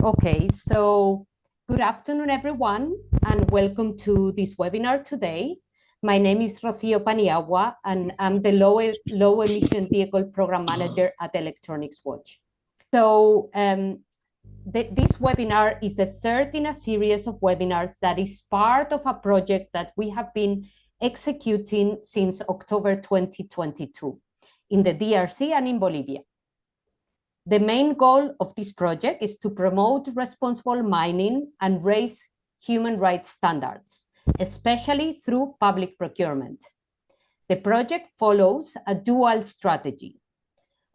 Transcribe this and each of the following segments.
Okay, so good afternoon, everyone, and welcome to this webinar today. My name is Rocío Paniagua, and I'm the Low Emission Vehicle Program Manager at Electronics Watch. So this webinar is the third in a series of webinars that is part of a project that we have been executing since October 2022 in the DRC and in Bolivia. The main goal of this project is to promote responsible mining and raise human rights standards, especially through public procurement. The project follows a dual strategy.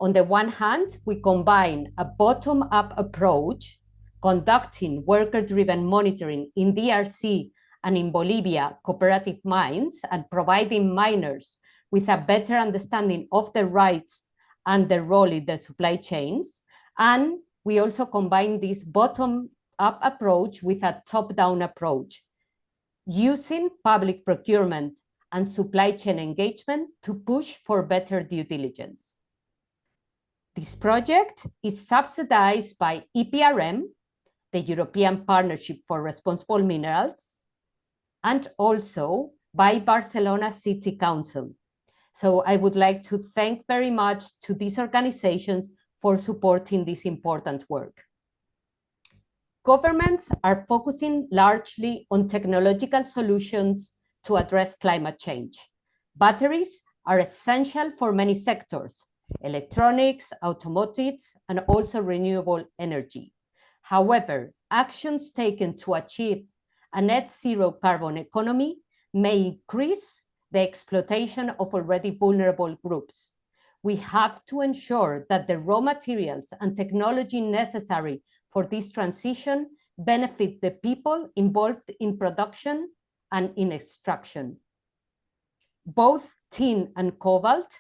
On the one hand, we combine a bottom-up approach, conducting worker-driven monitoring in DRC and in Bolivia cooperative mines and providing miners with a better understanding of their rights and their role in the supply chains. And we also combine this bottom-up approach with a top-down approach, using public procurement and supply chain engagement to push for better due diligence. This project is subsidized by EPRM, the European Partnership for Responsible Minerals, and also by Barcelona City Council. So I would like to thank very much to these organizations for supporting this important work. Governments are focusing largely on technological solutions to address climate change. Batteries are essential for many sectors: electronics, automotives, and also renewable energy. However, actions taken to achieve a net zero carbon economy may increase the exploitation of already vulnerable groups. We have to ensure that the raw materials and technology necessary for this transition benefit the people involved in production and in extraction. Both tin and cobalt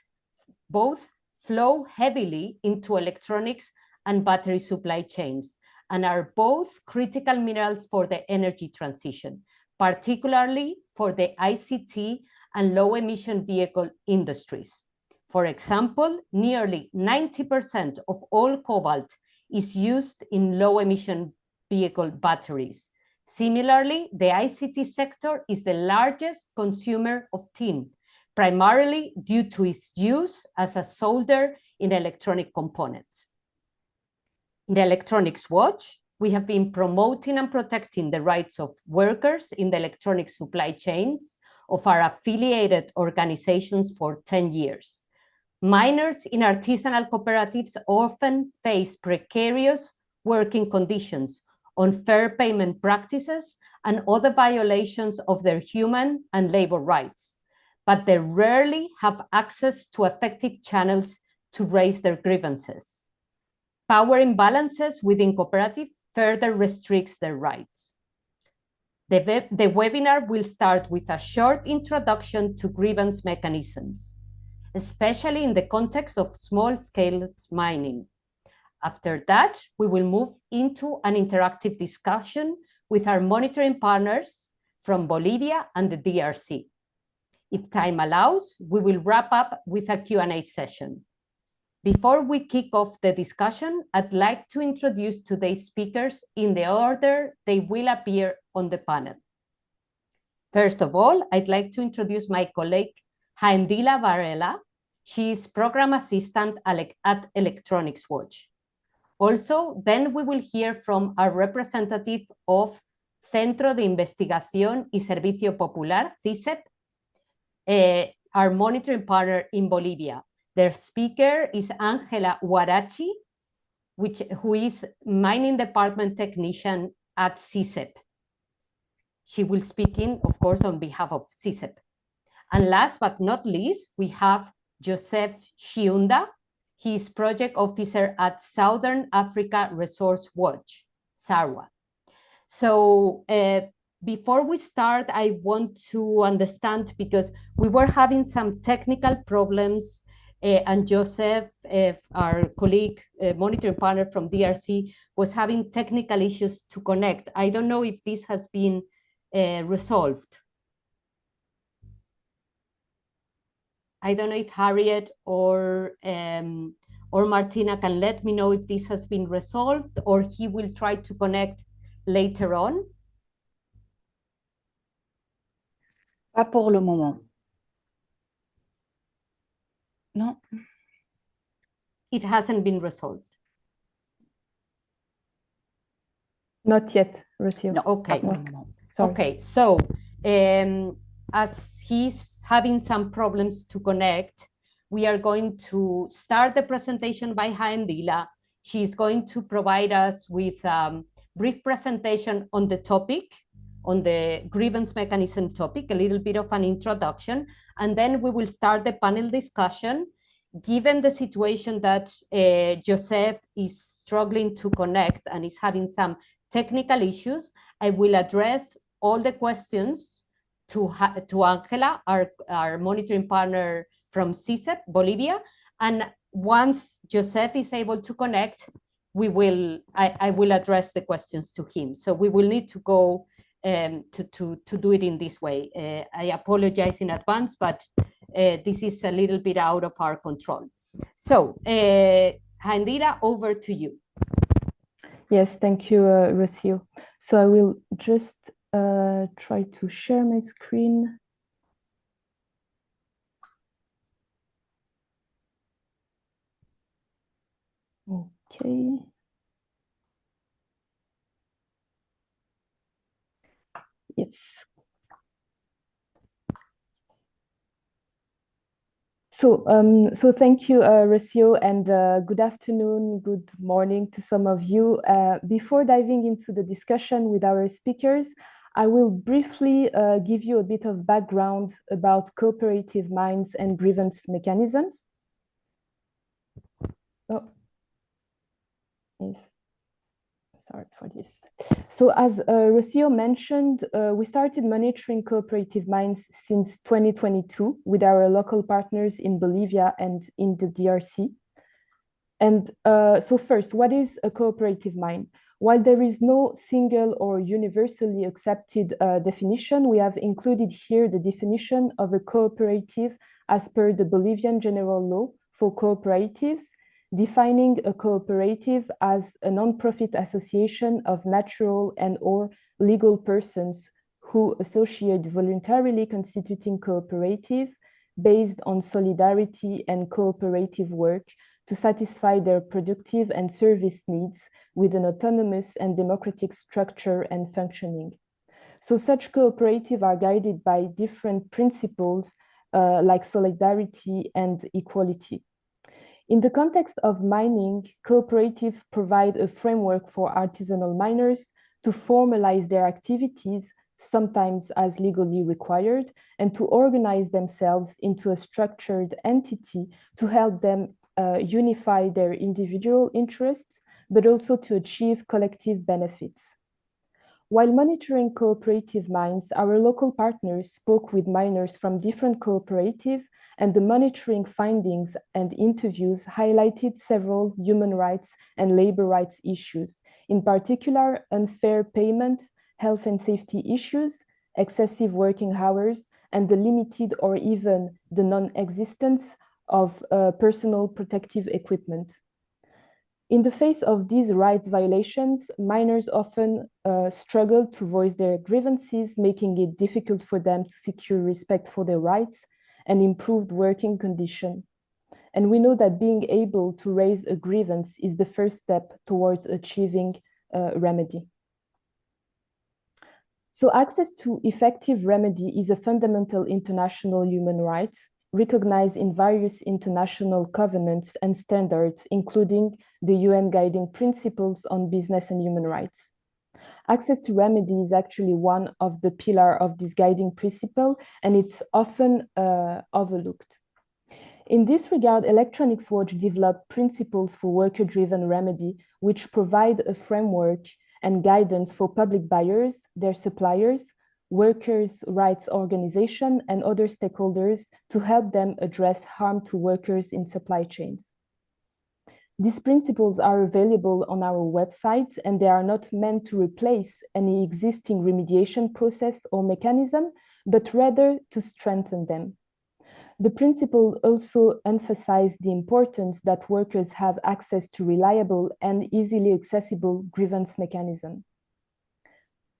flow heavily into electronics and battery supply chains and are both critical minerals for the energy transition, particularly for the ICT and low-emission vehicle industries. For example, nearly 90% of all cobalt is used in low-emission vehicle batteries. Similarly, the ICT sector is the largest consumer of tin, primarily due to its use as a solder in electronic components. In the Electronics Watch, we have been promoting and protecting the rights of workers in the electronic supply chains of our affiliated organizations for 10 years. Miners in artisanal cooperatives often face precarious working conditions, unfair payment practices, and other violations of their human and labor rights, but they rarely have access to effective channels to raise their grievances. Power imbalances within cooperatives further restricts their rights. The webinar will start with a short introduction to grievance mechanisms, especially in the context of small-scale mining. After that, we will move into an interactive discussion with our monitoring partners from Bolivia and the DRC. If time allows, we will wrap up with a Q&A session. Before we kick off the discussion, I'd like to introduce today's speakers in the order they will appear on the panel. First of all, I'd like to introduce my colleague, Jaendila Varela. She is Program Assistant at Electronics Watch. Also, then we will hear from our representative of Centro de Investigación y Servicio Popular, CISEP, our monitoring partner in Bolivia. Their speaker is Angela Huarachi, who is mining department technician at CISEP. She will speak of course, on behalf of CISEP. And last but not least, we have Joseph Chiunda. He is project officer at Southern Africa Resource Watch, SARWA. So before we start, I want to understand, because we were having some technical problems and Joseph, our colleague, monitoring partner from DRC, was having technical issues to connect. I don't know if this has been resolved. I don't know if Harriet or or Martina can let me know if this has been resolved, or he will try to connect later on. Pas pour le moment. Non. It hasn't been resolved. Not yet, Rocio. No, Okay. pas pour le moment. Sorry. Okay, so as he's having some problems to connect, we are going to start the presentation by Jaendila. She's going to provide us with a brief presentation on the topic, on the grievance mechanism topic, a little bit of an introduction, and then we will start the panel discussion. Given the situation that Joseph is struggling to connect and is having some technical issues, I will address all the questions to Angela, our monitoring partner from CISEP, Bolivia. And once Joseph is able to connect, I will address the questions to him. So we will need to go to do it in this way. I apologize in advance, but this is a little bit out of our control. So Jaendila, over to you. Yes, thank you, Rocio. So I will just try to share my screen. Okay. Yes. So thank you, Rocio, and good afternoon, good morning to some of you. Before diving into the discussion with our speakers, I will briefly give you a bit of background about cooperative mines and grievance mechanisms. Oh, sorry for this. So as Rocio mentioned, we started monitoring cooperative mines since 2022 with our local partners in Bolivia and in the DRC. And so first, what is a cooperative mine? While there is no single or universally accepted definition, we have included here the definition of a cooperative as per the Bolivian General Law for cooperatives, defining a cooperative as a non-profit association of natural and or legal persons who associate voluntarily constituting cooperative based on solidarity and cooperative work to satisfy their productive and service needs with an autonomous and democratic structure and functioning. So such cooperatives are guided by different principles like solidarity and equality. In the context of mining, cooperatives provide a framework for artisanal miners to formalize their activities, sometimes as legally required, and to organize themselves into a structured entity to help them unify their individual interests, but also to achieve collective benefits. While monitoring cooperative mines, our local partners spoke with miners from different cooperatives, and the monitoring findings and interviews highlighted several human rights and labor rights issues, in particular unfair payment, health and safety issues, excessive working hours, and the limited or even the non-existence of personal protective equipment. In the face of these rights violations, miners often struggle to voice their grievances, making it difficult for them to secure respect for their rights and improved working conditions. And we know that being able to raise a grievance is the first step towards achieving a remedy. So access to effective remedy is a fundamental international human right recognized in various international covenants and standards, including the UN Guiding Principles on Business and Human Rights. Access to remedy is actually one of the pillars of this guiding principle, and it's often overlooked. In this regard, Electronics Watch developed principles for worker-driven remedy, which provide a framework and guidance for public buyers, their suppliers, workers' rights organizations, and other stakeholders to help them address harm to workers in supply chains. These principles are available on our website, and they are not meant to replace any existing remediation process or mechanism, but rather to strengthen them. The principle also emphasized the importance that workers have access to reliable and easily accessible grievance mechanism.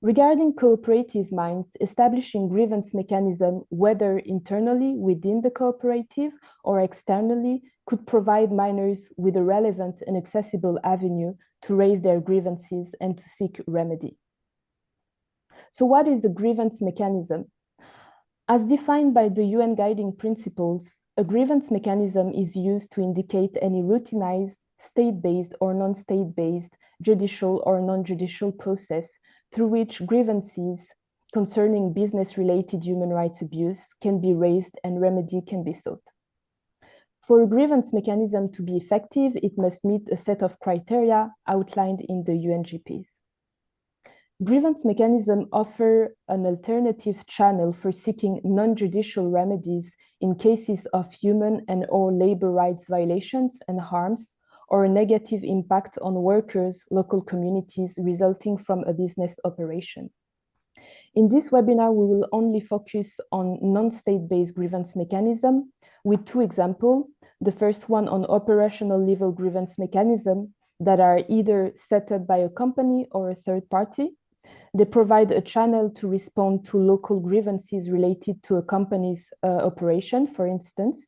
Regarding cooperative mines, establishing grievance mechanism, whether internally within the cooperative or externally, could provide miners with a relevant and accessible avenue to raise their grievances and to seek remedy. So what is a grievance mechanism? As defined by the UN Guiding Principles, a grievance mechanism is used to indicate any routinized, state-based or non-state-based, judicial or non-judicial process through which grievances concerning business-related human rights abuse can be raised and remedy can be sought. For a grievance mechanism to be effective, it must meet a set of criteria outlined in the UNGPs. Grievance mechanisms offer an alternative channel for seeking non-judicial remedies in cases of human and or labor rights violations and harms, or a negative impact on workers, local communities resulting from a business operation. In this webinar, we will only focus on non-state-based grievance mechanism with two examples. The first one on operational level grievance mechanism that are either set up by a company or a third party. They provide a channel to respond to local grievances related to a company's operation, for instance.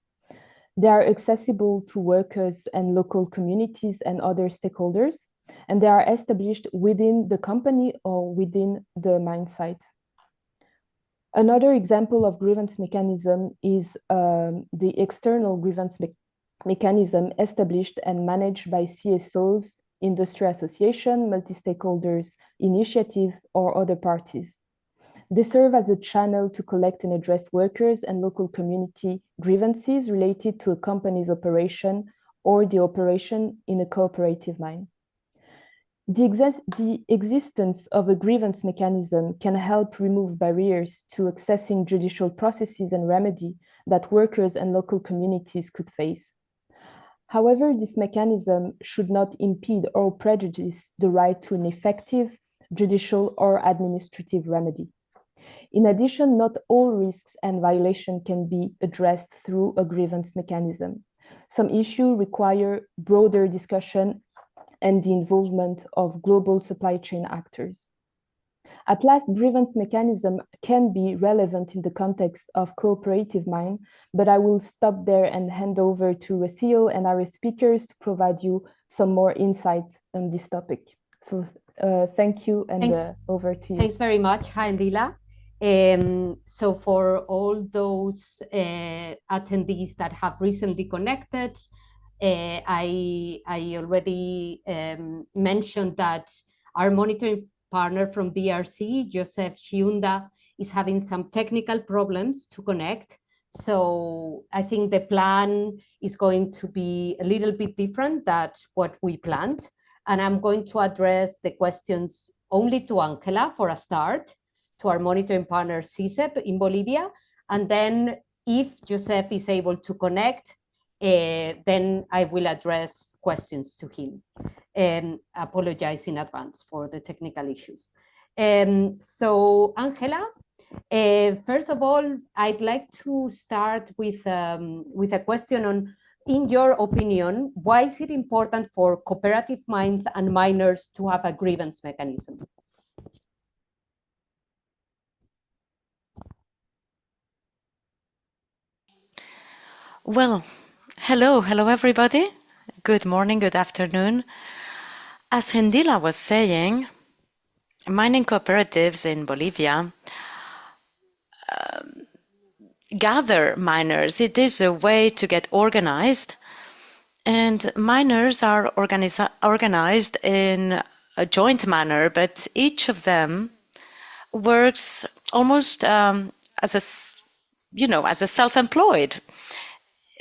They are accessible to workers and local communities and other stakeholders, and they are established within the company or within the mine site. Another example of grievance mechanism is the external grievance mechanism established and managed by CSOs, industry association, multi-stakeholders, initiatives, or other parties. They serve as a channel to collect and address workers and local community grievances related to a company's operation or the operation in a cooperative mine. The existence of a grievance mechanism can help remove barriers to accessing judicial processes and remedy that workers and local communities could face. However, this mechanism should not impede or prejudice the right to an effective judicial or administrative remedy. In addition, not all risks and violations can be addressed through a grievance mechanism. Some issues require broader discussion and the involvement of global supply chain actors. At last, grievance mechanism can be relevant in the context of cooperative mine, but I will stop there and hand over to Rocio and our speakers to provide you some more insight on this topic. So thank you, and over to you. Thanks very much, Handila. So for all those attendees that have recently connected, I already mentioned that our monitoring partner from DRC, Joseph Chiunda, is having some technical problems to connect. So I think the plan is going to be a little bit different than what we planned. And I'm going to address the questions only to Angela for a start, to our monitoring partner CISEP in Bolivia. And then if Joseph is able to connect, then I will address questions to him. Apologize in advance for the technical issues. So Angela, first of all, I'd like to start with a question on, in your opinion, why is it important for cooperative mines and miners to have a grievance mechanism? Well, hello everybody. Good morning, good afternoon. As Hendila was saying, mining cooperatives in Bolivia gather miners. It is a way to get organized, and miners are organized in a joint manner, but each of them works almost as a self-employed.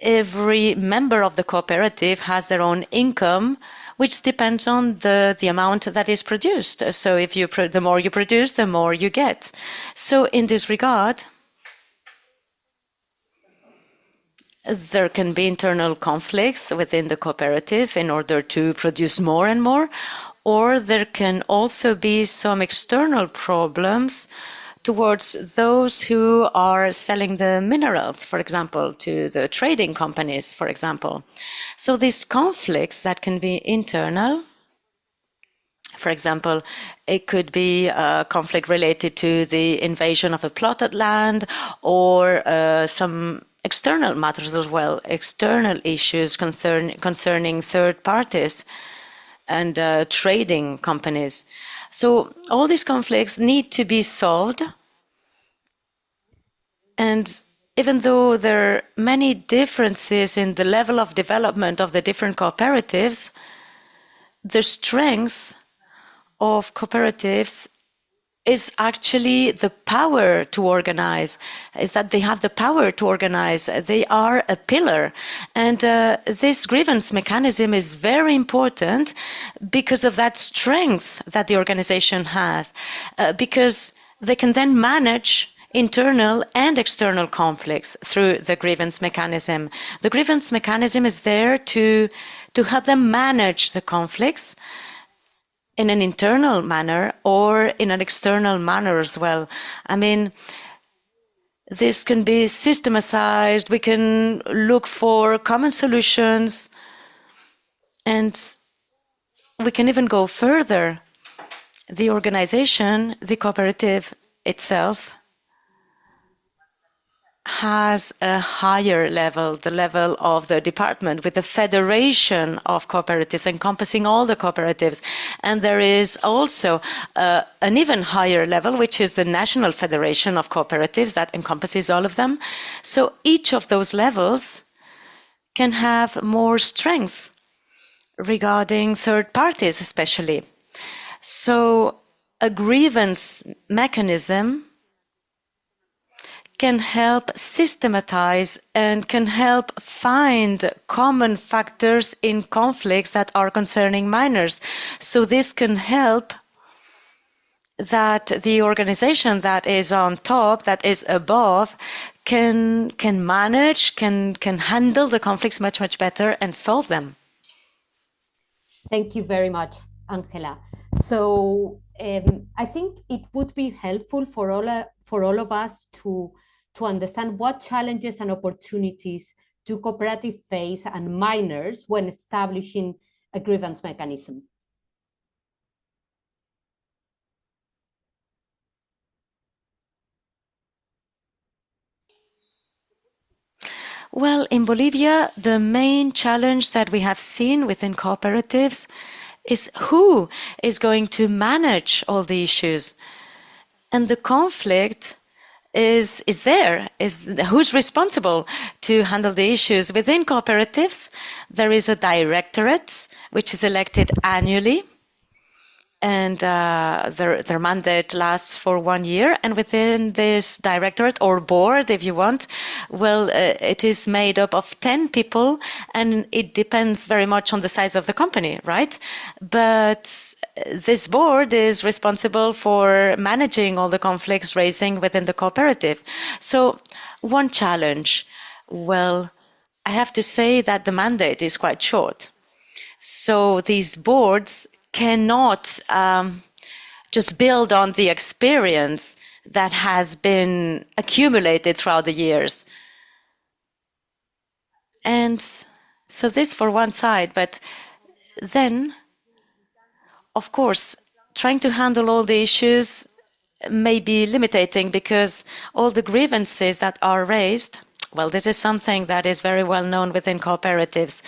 Every member of the cooperative has their own income, which depends on the amount that is produced. So if the more you produce, the more you get. So in this regard, there can be internal conflicts within the cooperative in order to produce more and more, or there can also be some external problems towards those who are selling the minerals, for example, to the trading companies, for example. So these conflicts that can be internal, for example, it could be a conflict related to the invasion of a plotted land, or some external matters as well, external issues concerning third parties and trading companies. So all these conflicts need to be solved. And even though there are many differences in the level of development of the different cooperatives, the strength of cooperatives is actually the power to organize, is that they have the power to organize. They are a pillar. And this grievance mechanism is very important because of that strength that the organization has, because they can then manage internal and external conflicts through the grievance mechanism. The grievance mechanism is there to help them manage the conflicts in an internal manner or in an external manner as well. I mean, this can be systematized. We can look for common solutions, and we can even go further. The organization, the cooperative itself, has a higher level, the level of the department, with the federation of cooperatives encompassing all the cooperatives. And there is also an even higher level, which is the National Federation of Cooperatives, that encompasses all of them. So each of those levels can have more strength regarding third parties, especially. So a grievance mechanism can help systematize and can help find common factors in conflicts that are concerning minors. So this can help that the organization that is on top, that is above, can manage, can handle the conflicts much, much better and solve them. Thank you very much, Angela. So I think it would be helpful for all of us to understand what challenges and opportunities do cooperatives face and minors when establishing a grievance mechanism. Well, in Bolivia, the main challenge that we have seen within cooperatives is who is going to manage all the issues. And the conflict is who's responsible to handle the issues. Within cooperatives, there is a directorate which is elected annually, and their mandate lasts for 1 year. And within this directorate, or board if you want, well, it is made up of 10 people, and it depends very much on the size of the company, right? But this board is responsible for managing all the conflicts raising within the cooperative. So one challenge, well, I have to say that the mandate is quite short. So these boards cannot just build on the experience that has been accumulated throughout the years. And so this for one side, but then, of course, trying to handle all the issues may be limiting, because all the grievances that are raised, well, this is something that is very well known within cooperatives.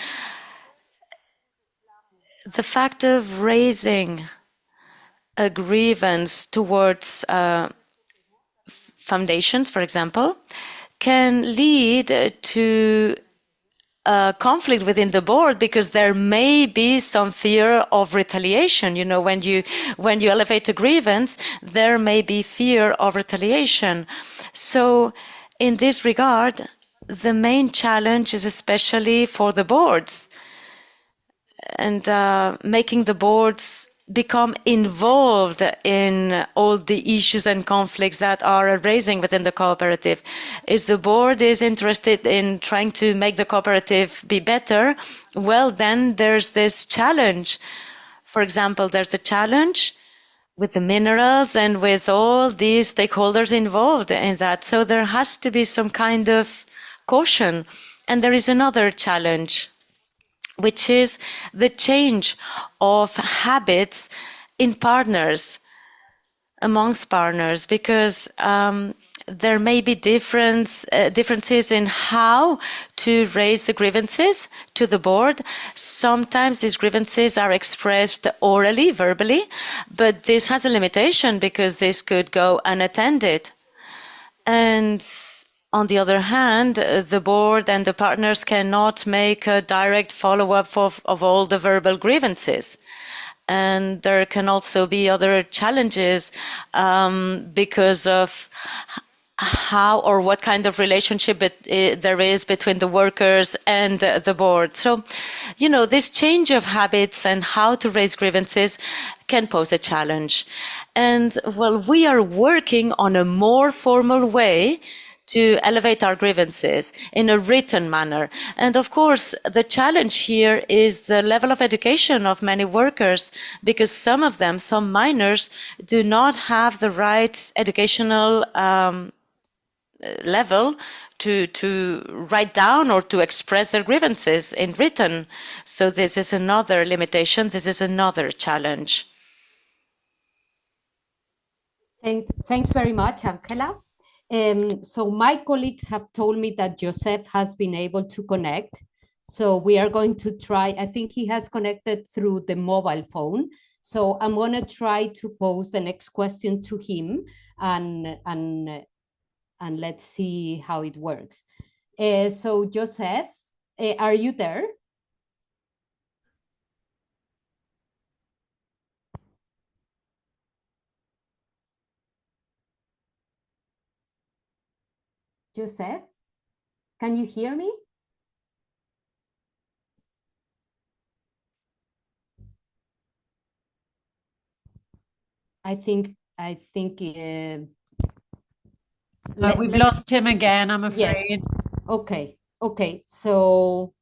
The fact of raising a grievance towards foundations, for example, can lead to a conflict within the board, because there may be some fear of retaliation. You know, when you elevate a grievance, there may be fear of retaliation. So in this regard, the main challenge is especially for the boards, and making the boards become involved in all the issues and conflicts that are arising within the cooperative. If the board is interested in trying to make the cooperative be better, well, then there's this challenge. For example, there's a challenge with the minerals and with all these stakeholders involved in that. So there has to be some kind of caution. And there is another challenge, which is the change of habits in partners, amongst partners, because there may be differences in how to raise the grievances to the board. Sometimes these grievances are expressed orally, verbally, but this has a limitation because this could go unattended. And on the other hand, the board and the partners cannot make a direct follow-up of all the verbal grievances. And there can also be other challenges because of how or what kind of relationship there is between the workers and the board. So, you know, this change of habits and how to raise grievances can pose a challenge. And, well, we are working on a more formal way to elevate our grievances in a written manner. And of course, the challenge here is the level of education of many workers, because some of them, some miners, do not have the right educational level to write down or to express their grievances in written. So this is another limitation, this is another challenge. Thanks very much, Angela. So my colleagues have told me that Joseph has been able to connect. So we are going to try, I think he has connected through the mobile phone. So I'm going to try to pose the next question to him and let's see how it works. So Joseph, are you there? Joseph, can you hear me? I think we've lost him again, I'm afraid. Yes. Okay. So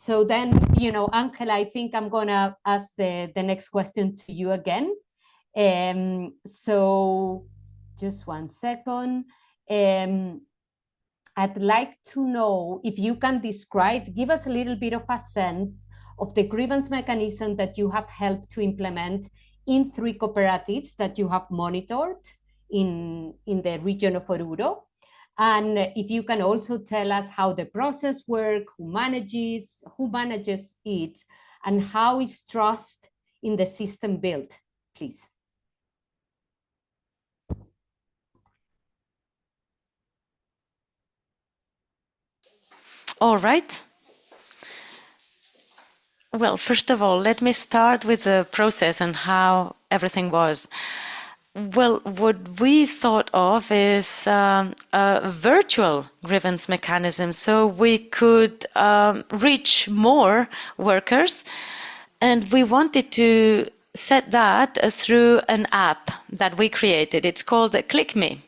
then, you know, Angela, I think I'm gonna ask the next question to you again. So just one second. I'd like to know if you can give us a little bit of a sense of the grievance mechanism that you have helped to implement in 3 cooperatives that you have monitored in the region of Oruro. And if you can also tell us how the process works, who manages it, and how is trust in the system built, please. All right. Well, first of all, let me start with the process and how everything was. Well, what we thought of is a virtual grievance mechanism, so we could reach more workers, and we wanted to set that through an app that we created. It's called Click Me.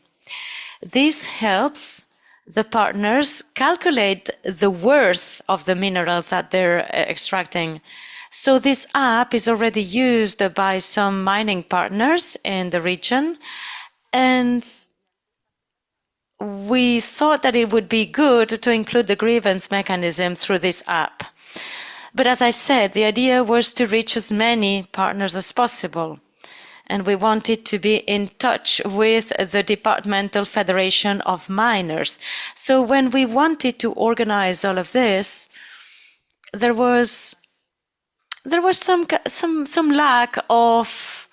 This helps the partners calculate the worth of the minerals that they're extracting. So this app is already used by some mining partners in the region, and we thought that it would be good to include the grievance mechanism through this app. But as I said, the idea was to reach as many partners as possible. And we wanted to be in touch with the Departmental Federation of Miners. So when we wanted to organize all of this, there was some lack of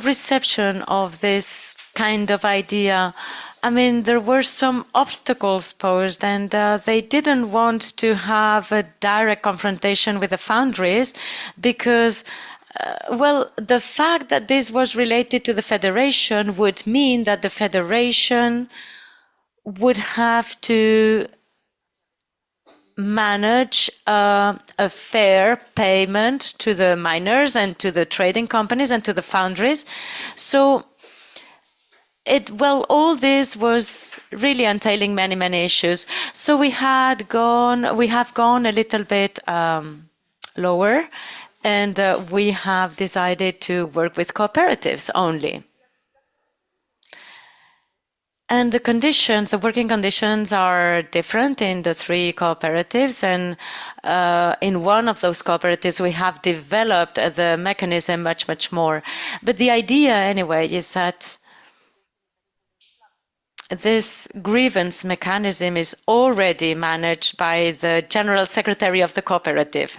reception of this kind of idea. I mean, there were some obstacles posed, and they didn't want to have a direct confrontation with the foundries because well, the fact that this was related to the federation would mean that the federation would have to manage a fair payment to the miners and to the trading companies and to the foundries. So all this was really entailing many issues. So we have gone a little bit lower. And we have decided to work with cooperatives only. And the conditions, the working conditions are different in the 3 cooperatives. And in one of those cooperatives, we have developed the mechanism much more. But the idea, anyway, is that this grievance mechanism is already managed by the general secretary of the cooperative.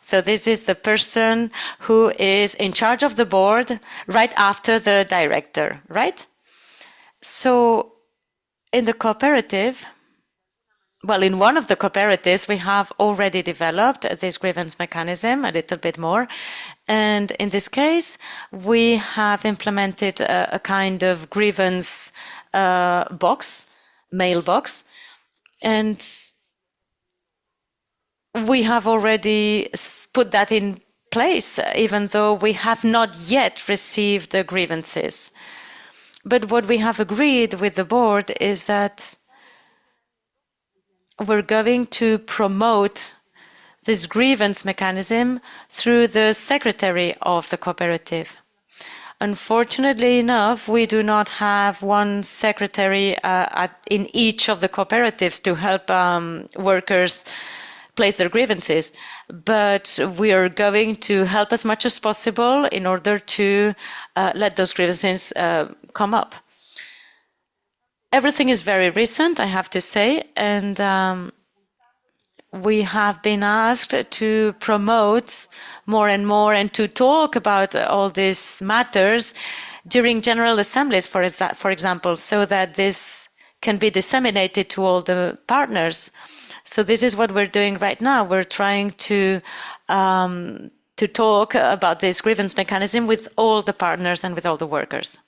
So this is the person who is in charge of the board right after the director, right? So in the cooperative, well, in one of the cooperatives, we have already developed this grievance mechanism a little bit more. And in this case, we have implemented a kind of grievance box, mailbox. And we have already put that in place, even though we have not yet received the grievances. But what we have agreed with the board is that we're going to promote this grievance mechanism through the secretary of the cooperative. Unfortunately enough, we do not have one secretary in each of the cooperatives to help workers place their grievances, but we are going to help as much as possible in order to let those grievances come up. Everything is very recent, I have to say, and we have been asked to promote more and more and to talk about all these matters during general assemblies, for example, so that this can be disseminated to all the partners. So this is what we're doing right now. We're trying to talk about this grievance mechanism with all the partners and with all the workers.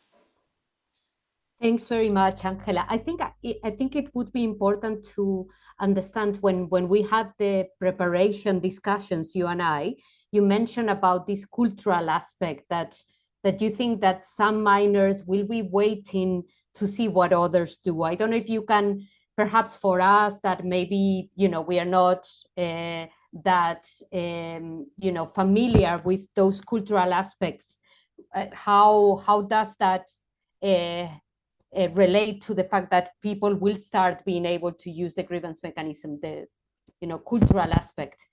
Thanks very much, Angela. I think it would be important to understand when we had the preparation discussions, you and I, you mentioned about this cultural aspect that you think that some miners will be waiting to see what others do. I don't know if you can, perhaps for us that maybe, we are not that, familiar with those cultural aspects. How does that relate to the fact that people will start being able to use the grievance mechanism, the cultural aspect?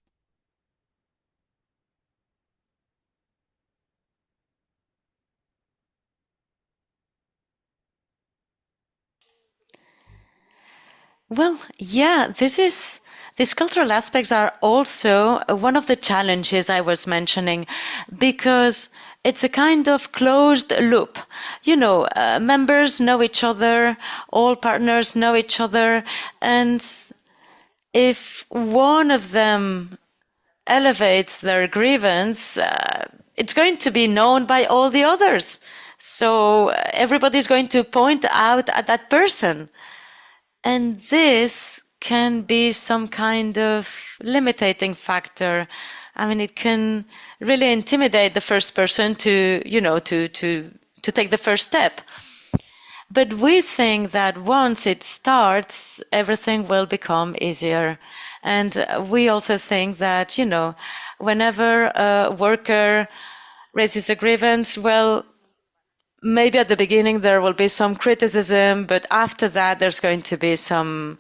Well, yeah, these cultural aspects are also one of the challenges I was mentioning, because it's a kind of closed loop. Members know each other, all partners know each other, and if one of them elevates their grievance, it's going to be known by all the others. So everybody's going to point out at that person. And this can be some kind of limiting factor. I mean, it can really intimidate the first person to take the first step. But we think that once it starts, everything will become easier. And we also think that, whenever a worker raises a grievance, well, maybe at the beginning there will be some criticism, but after that there's going to be some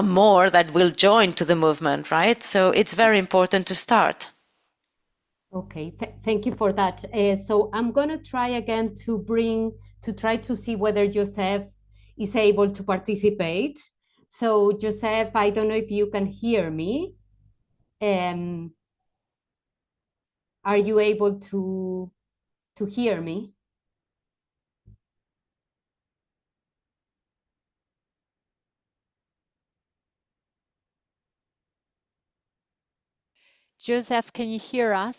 more that will join to the movement, right? So it's very important to start. Okay, thank you for that. So I'm going to try again to try to see whether Joseph is able to participate. So Joseph, I don't know if you can hear me. Are you able to hear me? Joseph, can you hear us?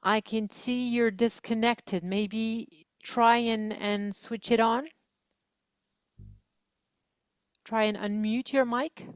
I can see you're disconnected. Maybe try and switch it on. Try and unmute your mic.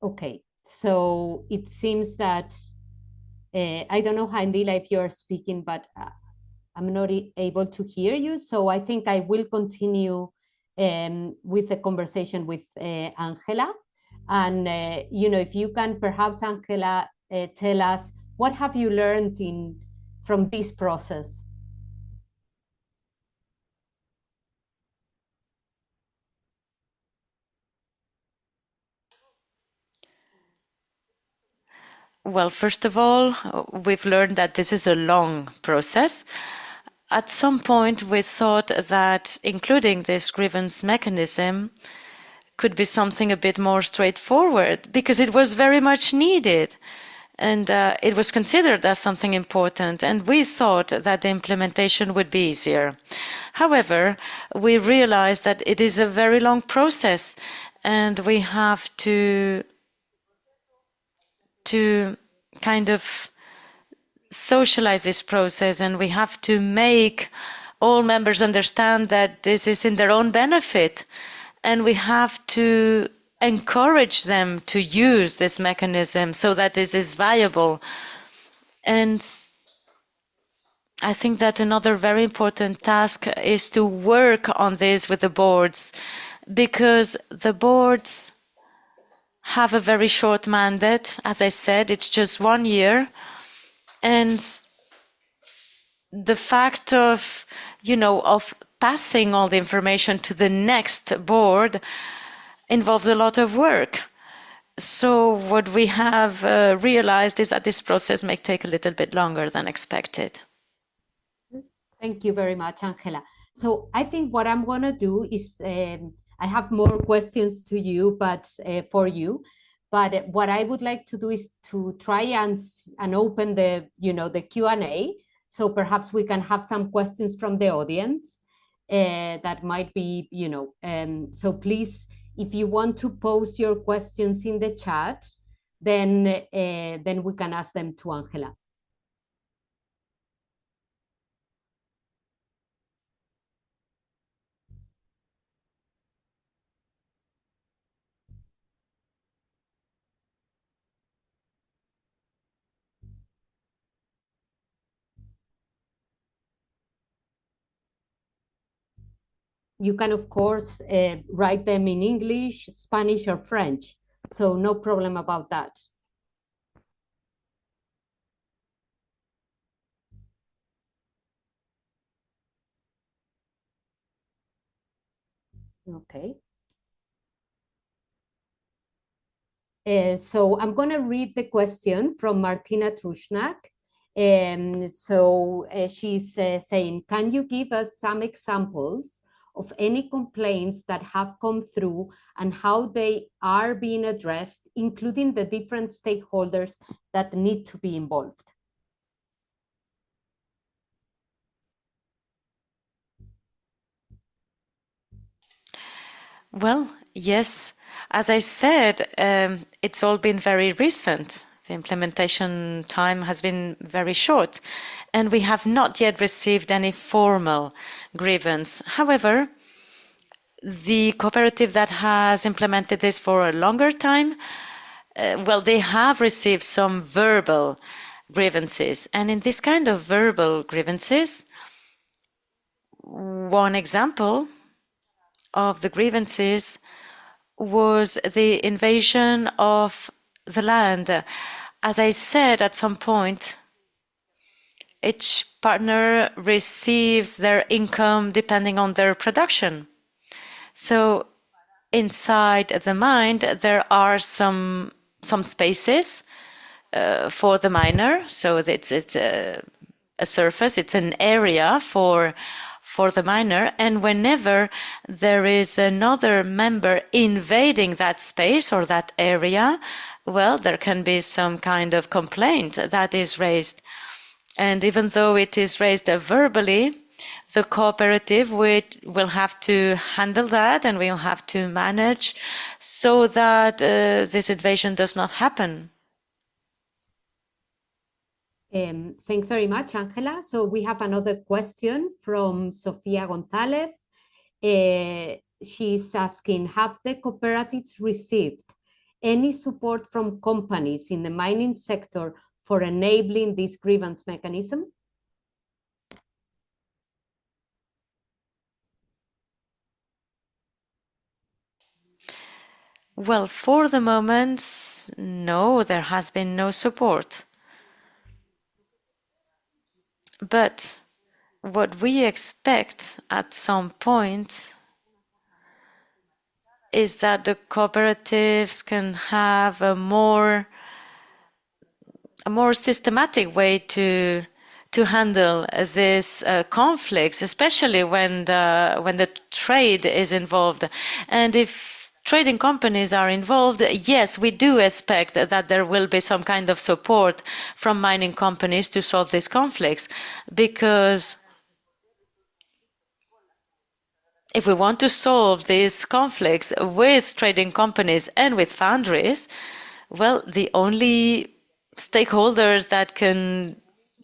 Okay, so it seems that I don't know, Handila, if you're speaking, but I'm not able to hear you. So I think I will continue with the conversation with Angela. And, if you can perhaps, Angela, tell us, what have you learned from this process? Well, first of all, we've learned that this is a long process. At some point, we thought that including this grievance mechanism could be something a bit more straightforward because it was very much needed and it was considered as something important, and we thought that the implementation would be easier. However, we realized that it is a very long process and we have to kind of socialize this process, and we have to make all members understand that this is in their own benefit, and we have to encourage them to use this mechanism so that it is viable. And I think that another very important task is to work on this with the boards, because the boards have a very short mandate. As I said, it's just 1 year. And the fact of, of passing all the information to the next board involves a lot of work. So what we have realized is that this process may take a little bit longer than expected. Thank you very much, Angela. So I think what I'm going to do is, I have more questions to you, but for you. But what I would like to do is to try and open the, the Q&A. So perhaps we can have some questions from the audience that might be, so please, if you want to post your questions in the chat, then we can ask them to Angela. You can, of course, write them in English, Spanish, or French. So no problem about that. Okay. So I'm going to read the question from Martina Trushnak. She's saying, can you give us some examples of any complaints that have come through and how they are being addressed, including the different stakeholders that need to be involved? Well, yes. As I said, it's all been very recent. The implementation time has been very short, and we have not yet received any formal grievance. However, the cooperative that has implemented this for a longer time, they have received some verbal grievances. And in this kind of verbal grievances, one example of the grievances was the invasion of the land. As I said, at some point, each partner receives their income depending on their production. So inside the mine, there are some spaces for the miner. So it's a surface, it's an area for the miner, and whenever there is another member invading that space or that area, there can be some kind of complaint that is raised. And even though it is raised verbally, the cooperative will have to handle that, and we'll have to manage so that this invasion does not happen. Thanks very much, Angela. So we have another question from Sofia Gonzalez. She's asking, have the cooperatives received any support from companies in the mining sector for enabling this grievance mechanism? Well, for the moment, no, there has been no support. But what we expect at some point is that the cooperatives can have a more systematic way to handle these conflicts, especially when the trade is involved. And if trading companies are involved, yes, we do expect that there will be some kind of support from mining companies to solve these conflicts, because if we want to solve these conflicts with trading companies and with foundries, well, the only stakeholders that can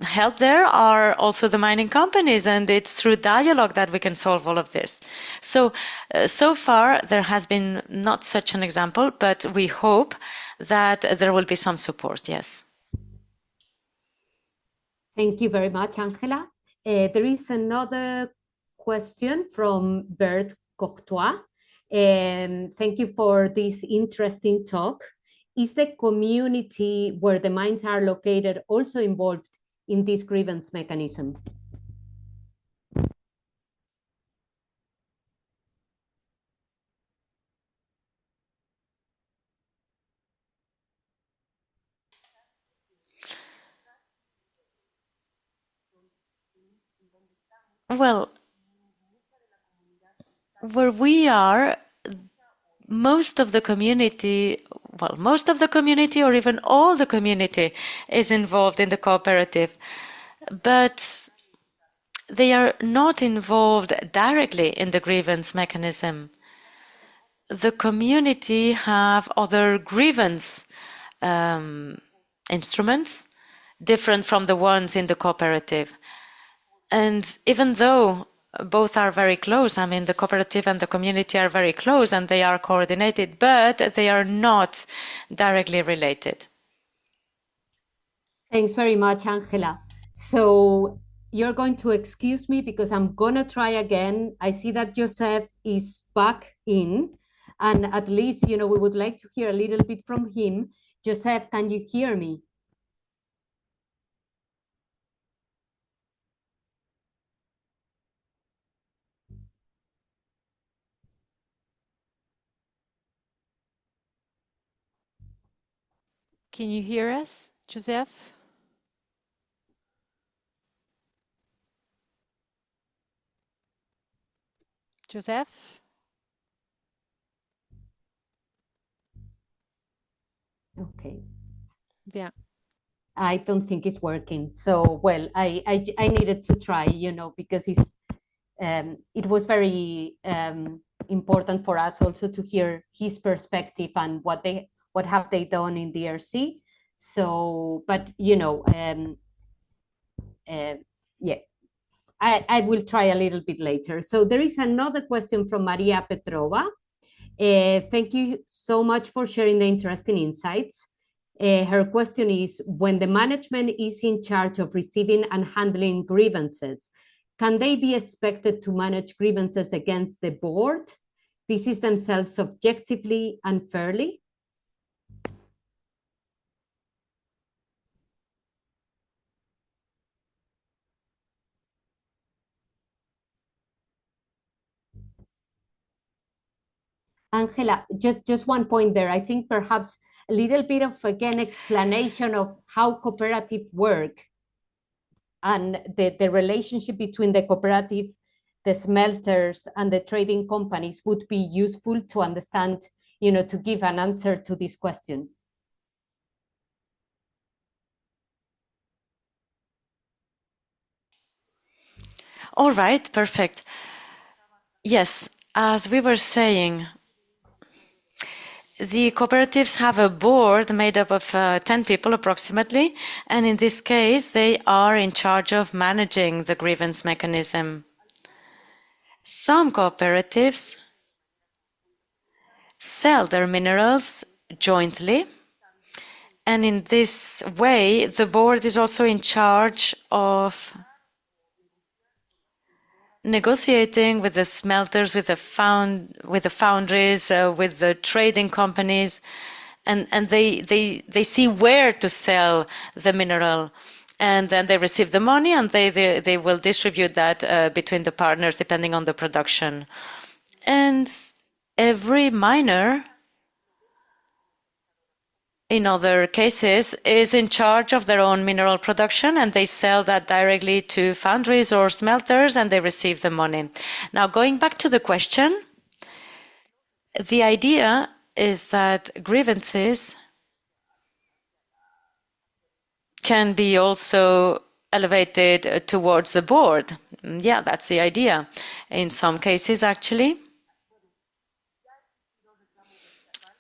help there are also the mining companies, and it's through dialogue that we can solve all of this. So, so far, there has been not such an example, but we hope that there will be some support, yes. Thank you very much, Angela. There is another question from Bert Courtois. Thank you for this interesting talk. Is the community where the mines are located also involved in this grievance mechanism? Well, where we are, most of the community or even all the community is involved in the cooperative, but they are not involved directly in the grievance mechanism. The community have other grievance instruments different from the ones in the cooperative. And even though both are very close, I mean, the cooperative and the community are very close and they are coordinated, but they are not directly related. Thanks very much, Angela. So you're going to excuse me because I'm going to try again. I see that Joseph is back in, and at least, we would like to hear a little bit from him. Joseph, can you hear me? Can you hear us, Joseph? Joseph? Okay. Yeah. I don't think it's working. So, well, I needed to try, because it was very important for us also to hear his perspective and what have they done in DRC. So, but yeah, I will try a little bit later. So there is another question from Maria Petrova. Thank you so much for sharing the interesting insights. Her question is, when the management is in charge of receiving and handling grievances, can they be expected to manage grievances against the board? This is themselves objectively and fairly? Angela, just one point there. I think perhaps a little bit of, again, explanation of how cooperative work and the relationship between the cooperative, the smelters, and the trading companies would be useful to understand, to give an answer to this question. All right, perfect. Yes, as we were saying, the cooperatives have a board made up of 10 people approximately, and in this case, they are in charge of managing the grievance mechanism. Some cooperatives sell their minerals jointly. And in this way, the board is also in charge of negotiating with the smelters, with the foundries, with the trading companies, and they see where to sell the mineral, and then they receive the money, and they will distribute that between the partners depending on the production. And every miner, in other cases, is in charge of their own mineral production, and they sell that directly to foundries or smelters, and they receive the money. Now, going back to the question, the idea is that grievances can be also elevated towards the board. Yeah, that's the idea. In some cases, actually,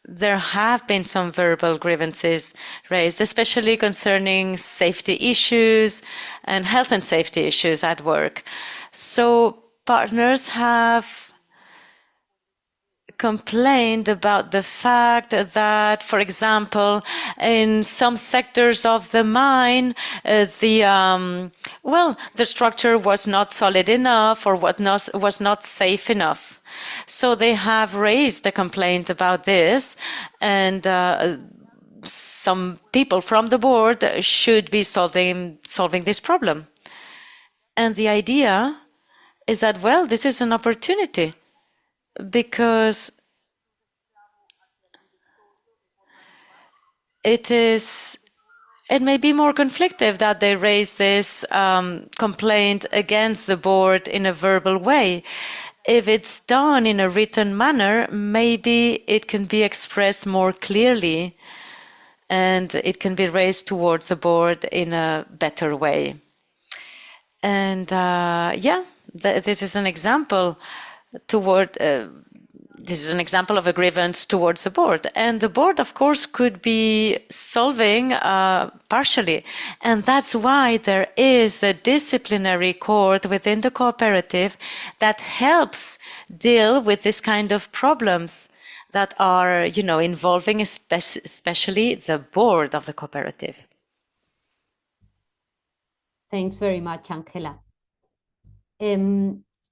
there have been some verbal grievances raised, especially concerning safety issues and health and safety issues at work. So partners have complained about the fact that, for example, in some sectors of the mine, the structure was not solid enough or was not safe enough. So they have raised a complaint about this, and some people from the board should be solving this problem. And the idea is that, well, this is an opportunity, because it may be more conflictive that they raise this complaint against the board in a verbal way. If it's done in a written manner, maybe it can be expressed more clearly, and it can be raised towards the board in a better way. And this is an example this is an example of a grievance towards the board. And the board, of course, could be solving partially. And that's why there is a disciplinary court within the cooperative that helps deal with this kind of problems that are, involving especially the board of the cooperative. Thanks very much, Angela.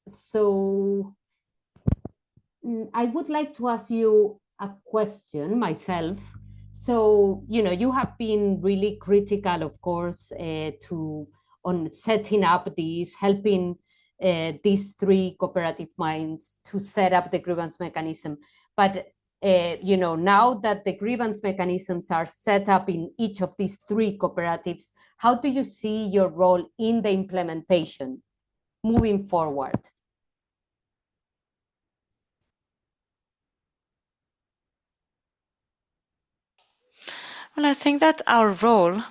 So I would like to ask you a question myself. So, you have been really critical, of course, on setting up helping these 3 cooperative mines to set up the grievance mechanism. But, now that the grievance mechanisms are set up in each of these 3 cooperatives, how do you see your role in the implementation moving forward? Well, I think that our role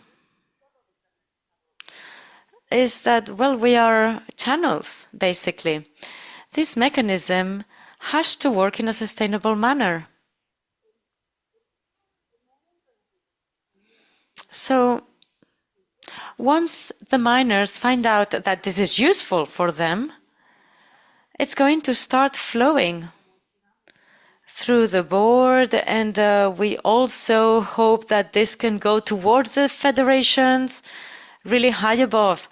is that, we are channels, basically. This mechanism has to work in a sustainable manner. So once the miners find out that this is useful for them, it's going to start flowing through the board, and we also hope that this can go towards the federations really high above.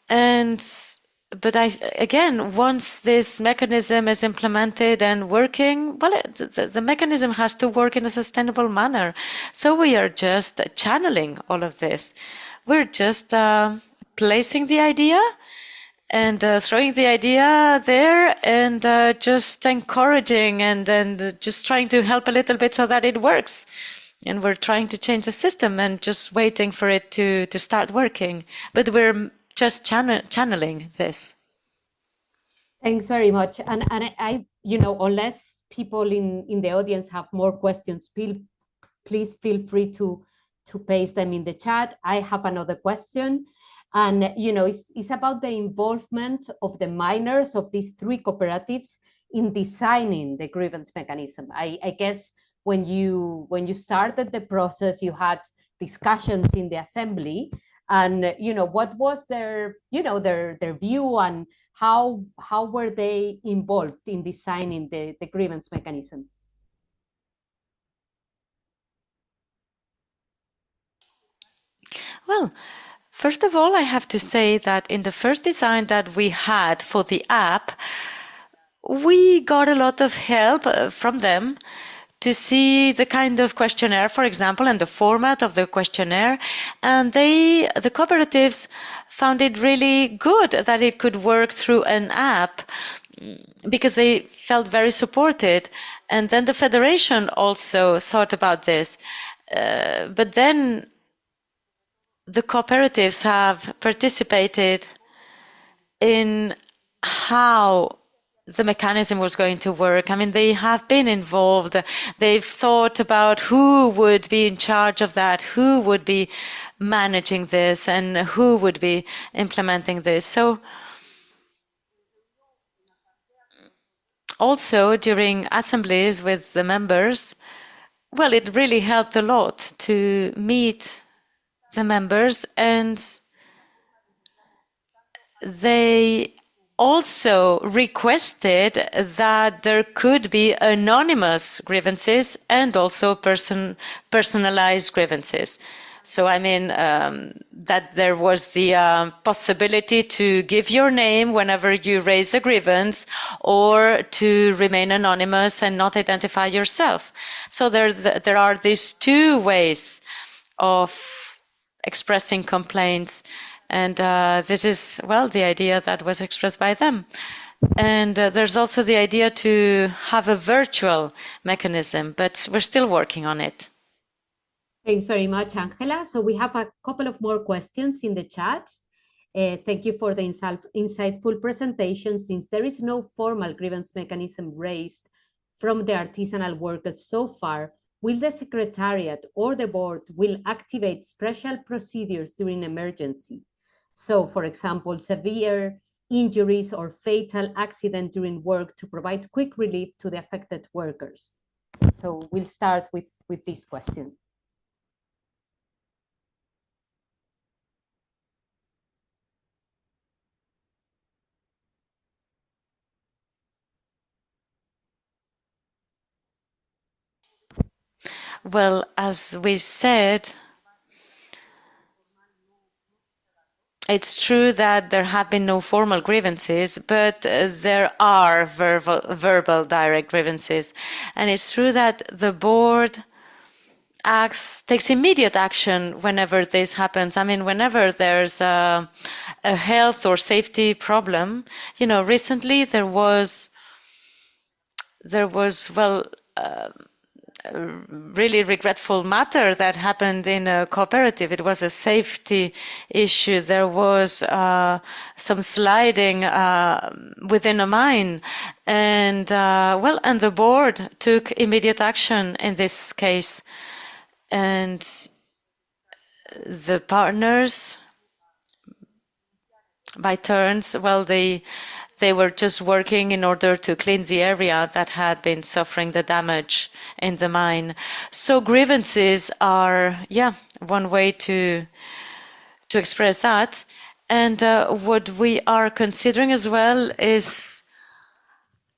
But again, once this mechanism is implemented and working, the mechanism has to work in a sustainable manner. So we are just channeling all of this. We're just placing the idea and throwing the idea there, and just encouraging and just trying to help a little bit so that it works. And we're trying to change the system and just waiting for it to start working. But we're just channeling this. Thanks very much. And I unless people in the audience have more questions, please feel free to paste them in the chat. I have another question. And, it's about the involvement of the miners of these 3 cooperatives in designing the grievance mechanism. I guess when you started the process, you had discussions in the assembly, and, what was their view, and how were they involved in designing the grievance mechanism? Well, first of all, I have to say that in the first design that we had for the app, we got a lot of help from them to see the kind of questionnaire, for example, and the format of the questionnaire. And the cooperatives found it really good that it could work through an app because they felt very supported. And then the federation also thought about this. But then the cooperatives have participated in how the mechanism was going to work. I mean, they have been involved. They've thought about who would be in charge of that, who would be managing this, and who would be implementing this. So also during assemblies with the members, well, it really helped a lot to meet the members, and they also requested that there could be anonymous grievances and also personalized grievances. So I mean that there was the possibility to give your name whenever you raise a grievance, or to remain anonymous and not identify yourself. So there are these two ways of expressing complaints. And this is, well, the idea that was expressed by them. And there's also the idea to have a virtual mechanism, but we're still working on it. Thanks very much, Angela. So we have a couple of more questions in the chat. Thank you for the insightful presentation. Since there is no formal grievance mechanism raised from the artisanal workers so far, will the Secretariat or the board will activate special procedures during emergency? So, for example, severe injuries or fatal accident during work to provide quick relief to the affected workers. So we'll start with this question. Well, as we said, it's true that there have been no formal grievances, but there are verbal direct grievances. And it's true that the board takes immediate action whenever this happens. I mean, whenever there's a health or safety problem, you know, recently there was well, a really regretful matter that happened in a cooperative. It was a safety issue. There was some sliding within a mine, and well, and the board took immediate action in this case, and the partners, by turns, well, they were just working in order to clean the area that had been suffering the damage in the mine. So grievances are, yeah, one way to express that. And what we are considering as well is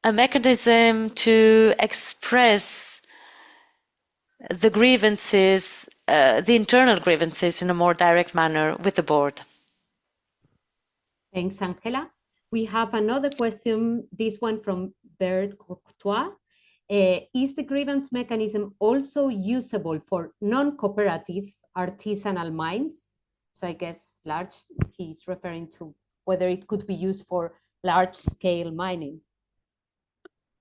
a mechanism to express the grievances, the internal grievances, in a more direct manner with the board. Thanks, Angela. We have another question, this one from Bert Coctois. Is the grievance mechanism also usable for non-cooperative artisanal mines? So I guess he's referring to whether it could be used for large-scale mining.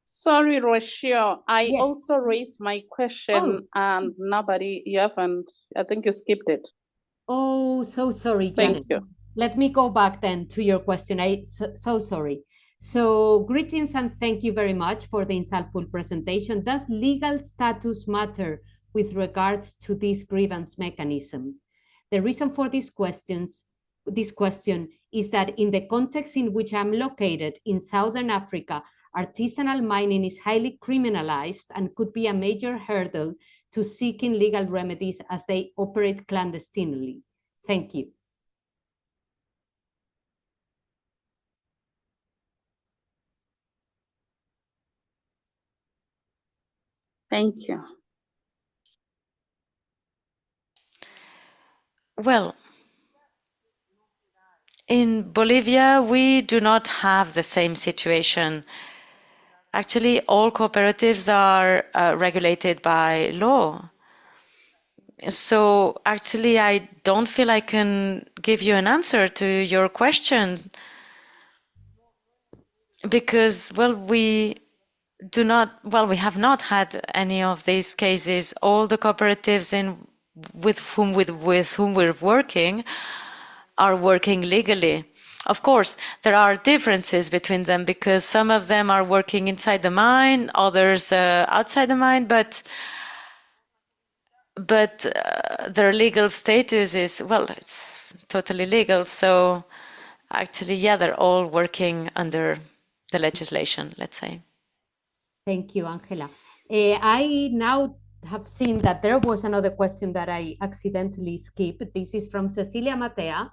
Sorry, Rocio, I Yes. also raised my question and you haven't, I think you skipped it. Oh, so sorry, Janet. Thank you. Let me go back then to your question. So sorry. So greetings and thank you very much for the insightful presentation. Does legal status matter with regards to this grievance mechanism? The reason for this question is that in the context in which I'm located in Southern Africa, artisanal mining is highly criminalized and could be a major hurdle to seeking legal remedies as they operate clandestinely. Thank you. Thank you. Well, In Bolivia, we do not have the same situation. Actually, all cooperatives are regulated by law. So actually, I don't feel I can give you an answer to your question because, well, we have not had any of these cases. All the cooperatives with whom we're working are working legally. Of course, there are differences between them because some of them are working inside the mine, others outside the mine, but their legal status is, well, it's totally legal. So actually, yeah, they're all working under the legislation, let's say. Thank you, Angela. I now have seen that there was another question that I accidentally skipped. This is from Cecilia Matea.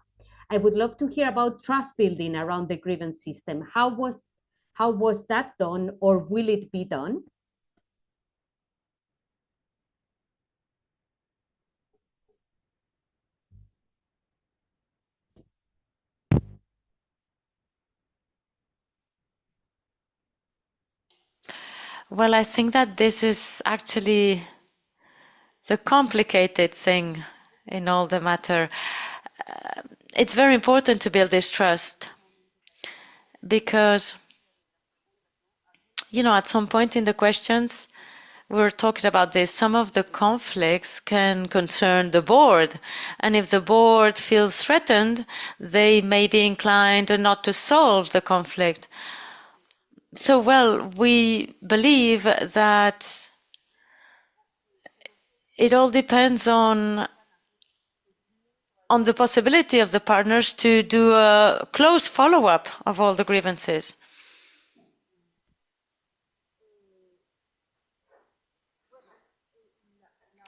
I would love to hear about trust building around the grievance system. How was that done, or will it be done? Well, I think that this is actually the complicated thing in all the matter. It's very important to build this trust because, you know, at some point in the questions, we're talking about this. Some of the conflicts can concern the board. And if the board feels threatened, they may be inclined not to solve the conflict. So, well, we believe that it all depends on the possibility of the partners to do a close follow-up of all the grievances.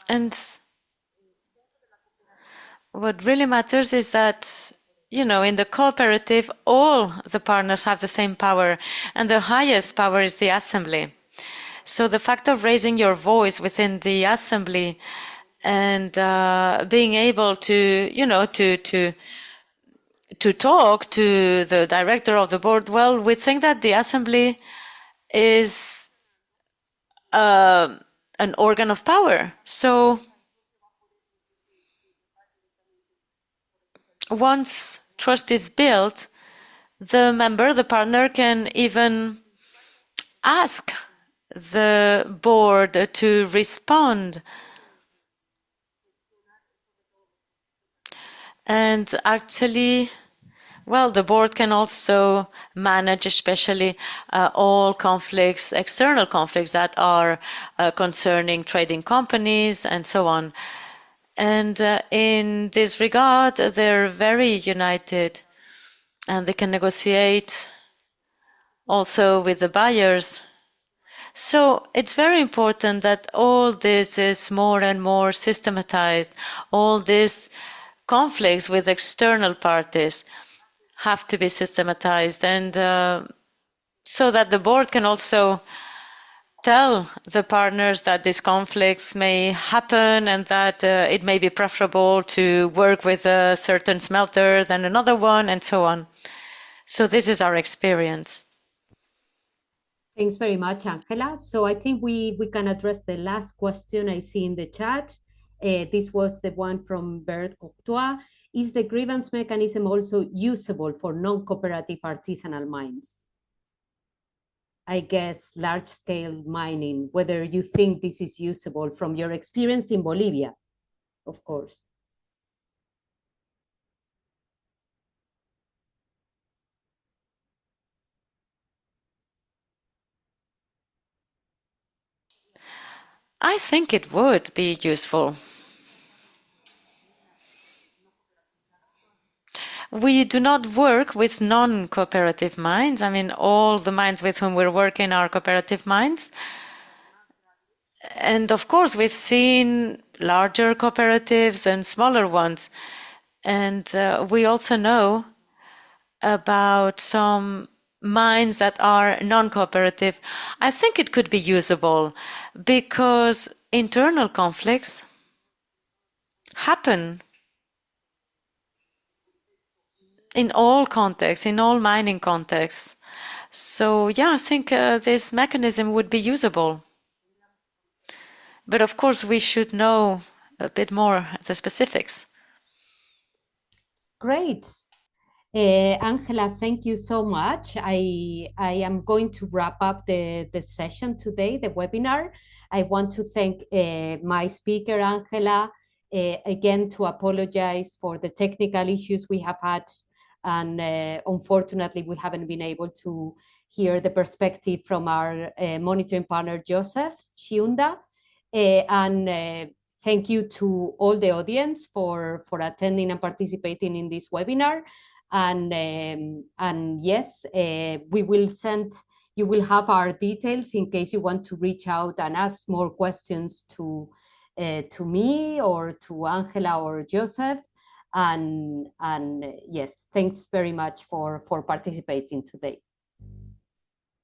And what really matters is that, you know, in the cooperative, all the partners have the same power, and the highest power is the assembly. So the fact of raising your voice within the assembly and being able to, you know, to talk to the director of the board, well, we think that the assembly is an organ of power. So once trust is built, the partner can even ask the board to respond. And actually, well, the board can also manage especially all conflicts, external conflicts that are concerning trading companies and so on. And in this regard, they're very united and they can negotiate also with the buyers. So it's very important that all this is more and more systematized. All these conflicts with external parties have to be systematized, and so that the board can also tell the partners that these conflicts may happen and that it may be preferable to work with a certain smelter than another one, and so on. So this is our experience. Thanks very much, Angela. So I think we can address the last question I see in the chat. This was the one from Bert Courtois. Is the grievance mechanism also usable for non-cooperative artisanal mines? I guess large-scale mining, whether you think this is usable from your experience in Bolivia, of course. I think it would be useful. We do not work with non-cooperative mines. I mean, all the mines with whom we're working are cooperative mines. And of course, we've seen larger cooperatives and smaller ones. And we also know about some mines that are non-cooperative. I think it could be usable because internal conflicts happen in all contexts, in all mining contexts. So yeah, I think this mechanism would be usable. But of course, we should know a bit more the specifics. Great. Angela, thank you so much. I am going to wrap up the session today, the webinar. I want to thank my speaker, Angela, again to apologize for the technical issues we have had. And unfortunately, we haven't been able to hear the perspective from our monitoring partner, Joseph Shiunda. Thank you to all the audience for attending and participating in this webinar. And yes, we will send, you will have our details in case you want to reach out and ask more questions to me or to Angela or Joseph. And yes, thanks very much for participating today.